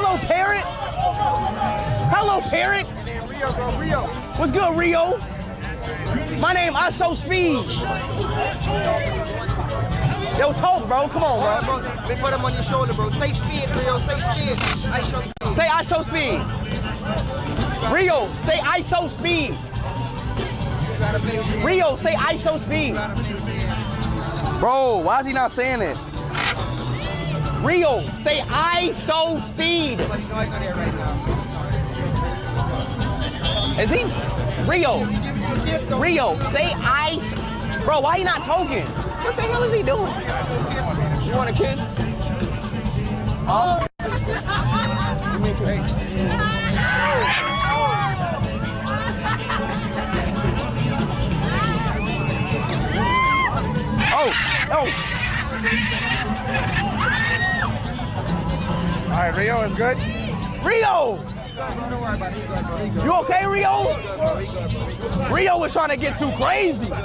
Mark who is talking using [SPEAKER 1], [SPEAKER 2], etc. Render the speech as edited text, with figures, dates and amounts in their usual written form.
[SPEAKER 1] Hello, Parrot. Hello, Parrot.
[SPEAKER 2] Rio, bro, Rio.
[SPEAKER 1] What's good, Rio? My name IShowSpeed. Yo, talk, bro. Come on, bro.
[SPEAKER 2] They put him on your shoulder, bro. Say speed, Rio. Say speed. IShowSpeed.
[SPEAKER 1] Say IShowSpeed. Rio, say IShowSpeed. Rio, say IShowSpeed. Bro, why is he not saying it? Rio, say IShowSpeed. Is he? Rio, say ice. Bro, why he not talking? What the hell is he doing? You want a kiss? Oh. Give me a kiss. Oh.
[SPEAKER 2] All right, Rio is good.
[SPEAKER 1] Rio!
[SPEAKER 2] Don't worry about it.
[SPEAKER 1] You okay, Rio? Rio was trying to get too crazy.